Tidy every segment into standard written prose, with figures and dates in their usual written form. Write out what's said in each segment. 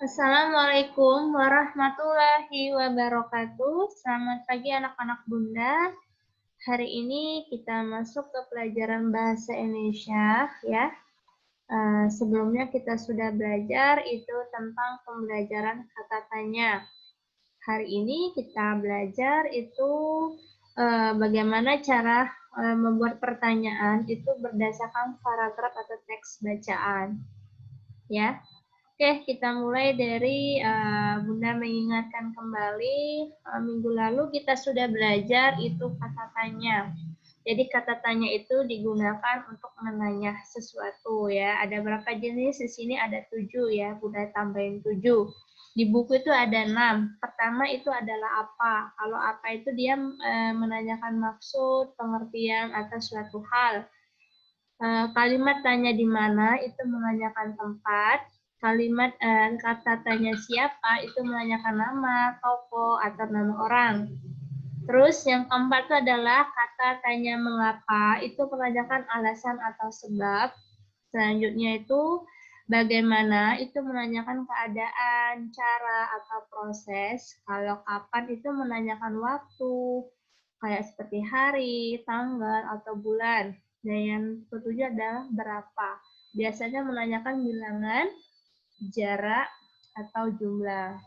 Assalamualaikum warahmatullahi wabarakatuh. Selamat pagi anak-anak Bunda. Hari ini kita masuk ke pelajaran bahasa Indonesia ya. Sebelumnya kita sudah belajar itu tentang pembelajaran kata tanya. Hari ini kita belajar itu bagaimana cara membuat pertanyaan itu berdasarkan paragraf atau teks bacaan. Ya. Oke, kita mulai dari Bunda mengingatkan kembali minggu lalu kita sudah belajar itu kata tanya. Jadi kata tanya itu digunakan untuk menanya sesuatu ya. Ada berapa jenis? Di sini ada 7 ya. Bunda tambahin 7. Di buku itu ada 6. Pertama itu adalah apa. Kalau apa itu dia menanyakan maksud, pengertian atas suatu hal. Kalimat tanya di mana itu menanyakan tempat. Kalimat kata tanya siapa itu menanyakan nama, tokoh, atau nama orang. Terus yang keempat itu adalah kata tanya mengapa, itu menanyakan alasan atau sebab. Selanjutnya itu bagaimana, itu menanyakan keadaan, cara, atau proses. Kalau kapan itu menanyakan waktu, kayak seperti hari, tanggal, atau bulan. Dan yang ketujuh adalah berapa. Biasanya menanyakan bilangan, jarak, atau jumlah.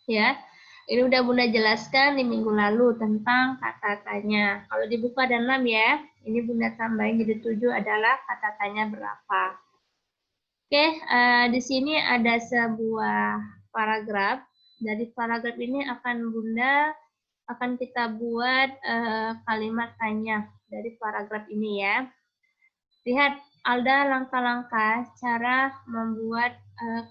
Ya, ini udah Bunda jelaskan di minggu lalu tentang kata tanya. Kalau di buku ada 6 ya, ini Bunda tambahin jadi 7 adalah kata tanya berapa. Oke, di sini ada sebuah paragraf. Dari paragraf ini akan kita buat kalimat tanya dari paragraf ini ya. Lihat, ada langkah-langkah cara membuat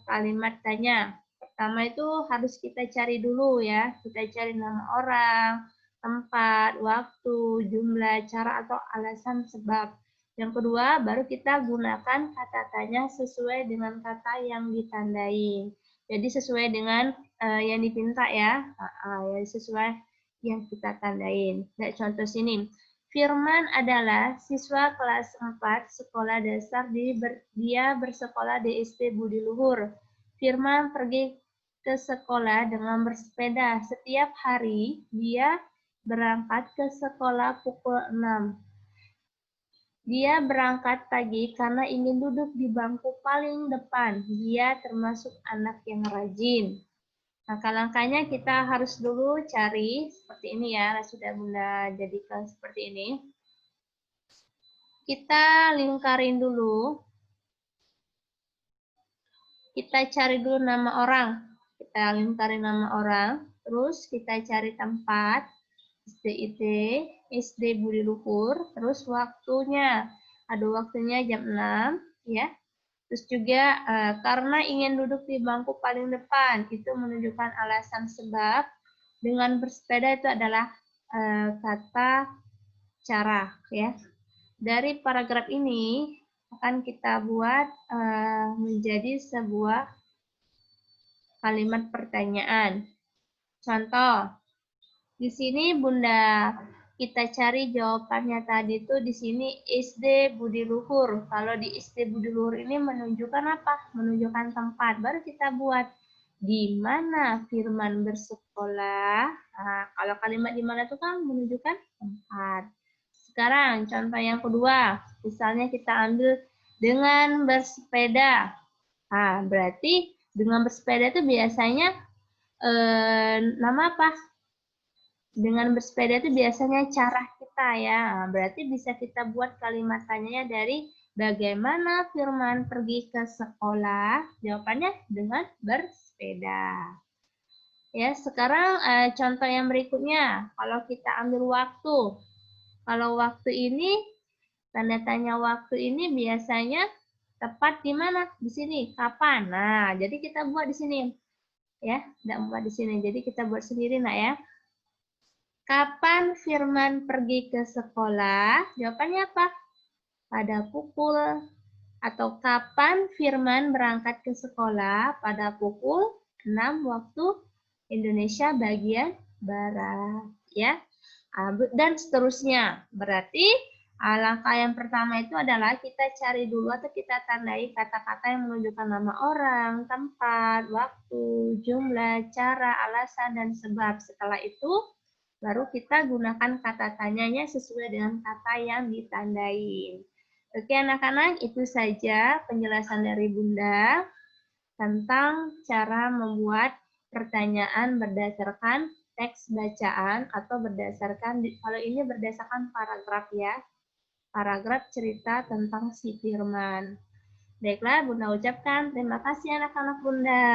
kalimat tanya. Pertama itu harus kita cari dulu ya. Kita cari nama orang, tempat, waktu, jumlah, cara, atau alasan sebab. Yang kedua, baru kita gunakan kata tanya sesuai dengan kata yang ditandai. Jadi sesuai dengan yang dipinta ya. Sesuai yang kita tandain. Nah, contoh sini. Firman adalah siswa kelas 4 sekolah dasar. Dia bersekolah di SD Budi Luhur. Firman pergi ke sekolah dengan bersepeda. Setiap hari dia berangkat ke sekolah pukul 6. Dia berangkat pagi karena ingin duduk di bangku paling depan. Dia termasuk anak yang rajin. Langkah-langkahnya kita harus dulu cari seperti ini ya. Sudah Bunda jadikan seperti ini. Kita lingkarin dulu. Kita cari dulu nama orang. Kita lingkarin nama orang. Terus kita cari tempat. SDIT, SD Budi Luhur. Terus waktunya. Ada waktunya jam 6. Ya. Terus juga karena ingin duduk di bangku paling depan. Itu menunjukkan alasan sebab. Dengan bersepeda itu adalah kata cara. Ya. Dari paragraf ini akan kita buat menjadi sebuah kalimat pertanyaan. Contoh, di sini Bunda kita cari jawabannya tadi itu di sini SD Budi Luhur. Kalau di SD Budi Luhur ini menunjukkan apa? Menunjukkan tempat. Baru kita buat di mana Firman bersekolah. Nah, kalau kalimat di mana itu kan menunjukkan tempat. Sekarang contoh yang kedua, misalnya kita ambil dengan bersepeda. Nah, berarti dengan bersepeda itu biasanya nama apa? Dengan bersepeda itu biasanya cara kita ya. Nah, berarti bisa kita buat kalimat tanyanya dari bagaimana Firman pergi ke sekolah? Jawabannya dengan bersepeda. Ya, sekarang contoh yang berikutnya. Kalau kita ambil waktu. Kalau waktu ini, tanda tanya waktu ini biasanya tepat di mana? Di sini. Kapan? Nah, jadi kita buat di sini. Ya, tidak buat di sini. Jadi kita buat sendiri, nak ya. Kapan Firman pergi ke sekolah? Jawabannya apa? Pada pukul. Atau kapan Firman berangkat ke sekolah? Pada pukul 6 waktu Indonesia bagian Barat. Ya. Dan seterusnya. Berarti Langkah yang pertama itu adalah kita cari dulu atau kita tandai kata-kata yang menunjukkan nama orang, tempat, waktu, jumlah, cara, alasan, dan sebab. Setelah itu, baru kita gunakan kata tanyanya sesuai dengan kata yang ditandai. Oke anak-anak, itu saja penjelasan dari Bunda tentang cara membuat pertanyaan berdasarkan teks bacaan atau berdasarkan, kalau ini berdasarkan paragraf ya, paragraf cerita tentang si Firman. Baiklah, Bunda ucapkan terima kasih anak-anak Bunda.